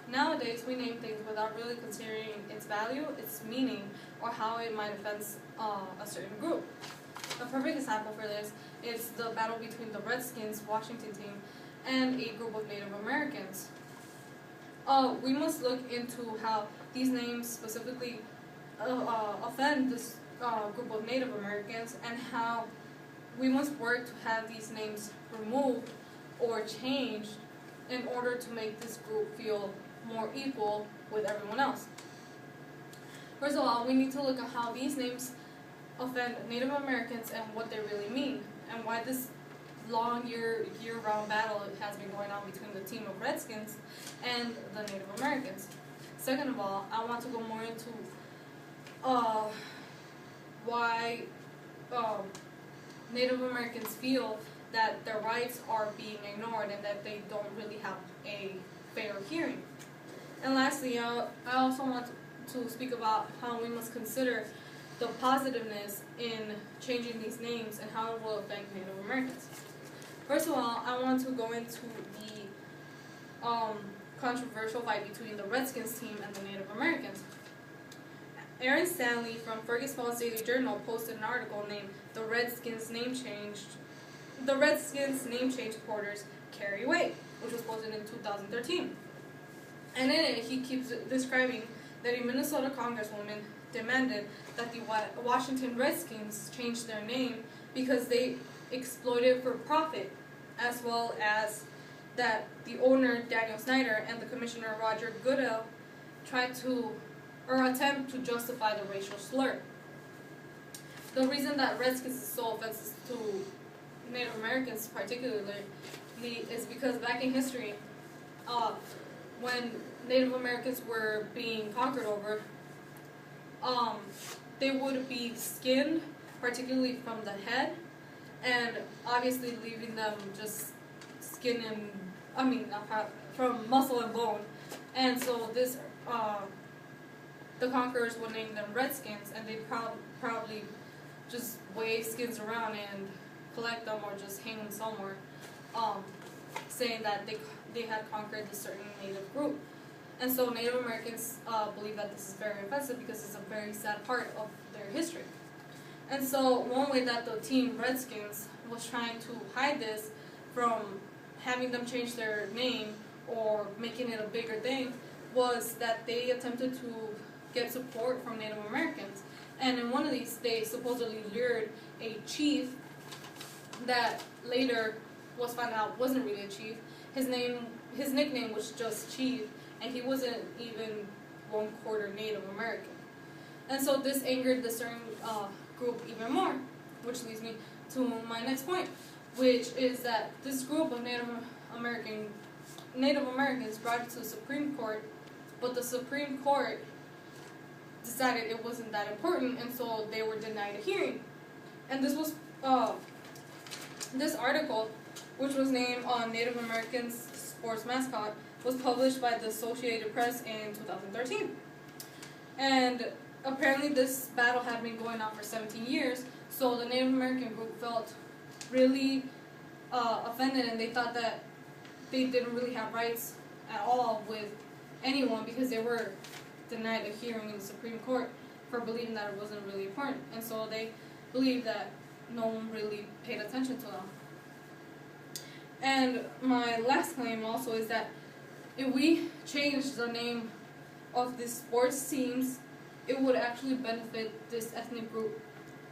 Nowadays, we name things without really considering its value, its meaning, or how it might offend a certain group. A perfect example for this is the battle between the Redskins Washington team and a group of Native Americans. We must look into how these names specifically offend this group of Native Americans, and how we must work to have these names removed or changed in order to make this group feel more equal with everyone else. First of all, we need to look at how these names offend Native Americans and what they really mean, and why this long year-round battle has been going on between the team of Redskins and the Native Americans. Second of all, I want to go more into why Native Americans feel that their rights are being ignored and that they don't really have a fair hearing. And lastly, I also want to speak about how we must consider the positiveness in changing these names and how it will affect Native Americans. First of all, I want to go into the controversial fight between the Redskins team and the Native Americans. Aaron Stanley from Fergus Falls Daily Journal posted an article named "The Redskins Name Change Reporters Carry Weight," which was posted in 2013. And in it, he keeps describing that a Minnesota congresswoman demanded that the Washington Redskins change their name because they exploited for profit, as well as that the owner, Daniel Snyder, and the commissioner, Roger Goodell, tried to, or attempt to justify the racial slur. The reason that Redskins is so offensive to Native Americans particularly is because back in history, when Native Americans were being conquered over, they would be skinned, particularly from the head, and obviously leaving them just skin and, from muscle and bone. And so this, the conquerors would name them Redskins, and they'd probably just wave skins around and collect them or just hang them somewhere, saying that they had conquered a certain native group. And so Native Americans believe that this is very offensive because it's a very sad part of their history. And so one way that the team Redskins was trying to hide this from having them change their name or making it a bigger thing was that they attempted to get support from Native Americans. And in one of these, they supposedly lured a chief that later was found out wasn't really a chief. His nickname was just Chief, and he wasn't even 1/4 Native American. And so this angered the certain group even more, which leads me to my next point, which is that this group of Native Americans brought it to the Supreme Court, but the Supreme Court decided it wasn't that important, and so they were denied a hearing. And this was this article, which was named on Native Americans Sports Mascot, was published by the Associated Press in 2013. And apparently this battle had been going on for 17 years, so the Native American group felt really offended, and they thought that they didn't really have rights at all with anyone because they were denied a hearing in the Supreme Court for believing that it wasn't really important. And so they believed that no one really paid attention to them. And my last claim also is that if we change the name of the sports teams, it would actually benefit this ethnic group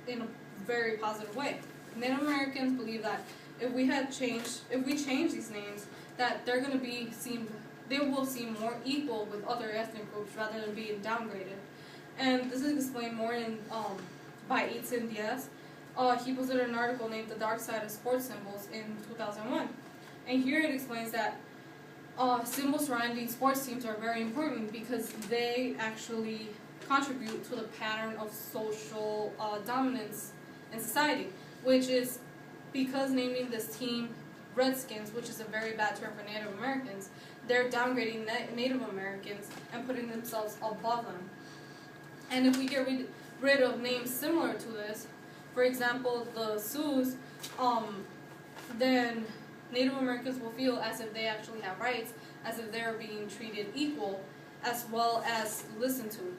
in a very positive way. Native Americans believe that if we change these names, that they're going to they will seem more equal with other ethnic groups rather than being downgraded. And this is explained more in by Eitzen Diaz. He posted an article named "The Dark Side of Sports Symbols" in 2001. And here it explains that symbols surrounding sports teams are very important because they actually contribute to the pattern of social dominance in society, which is because naming this team Redskins, which is a very bad term for Native Americans, they're downgrading Native Americans and putting themselves above them. And if we get rid of names similar to this, for example, the Sioux, then Native Americans will feel as if they actually have rights, as if they're being treated equal, as well as listened to.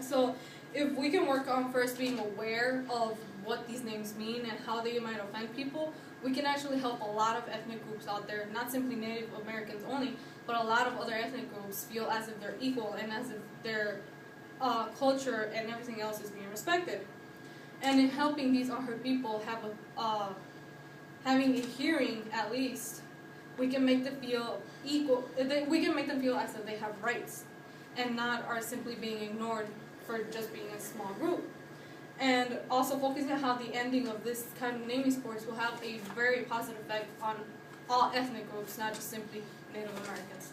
So if we can work on first being aware of what these names mean and how they might offend people, we can actually help a lot of ethnic groups out there, not simply Native Americans only, but a lot of other ethnic groups feel as if they're equal and as if their culture and everything else is being respected. And in helping these unheard people have having a hearing at least, we can make them feel equal. We can make them feel as if they have rights, and not are simply being ignored for just being a small group. And also focusing on how the ending of this kind of naming sports will have a very positive effect on all ethnic groups, not just simply Native Americans.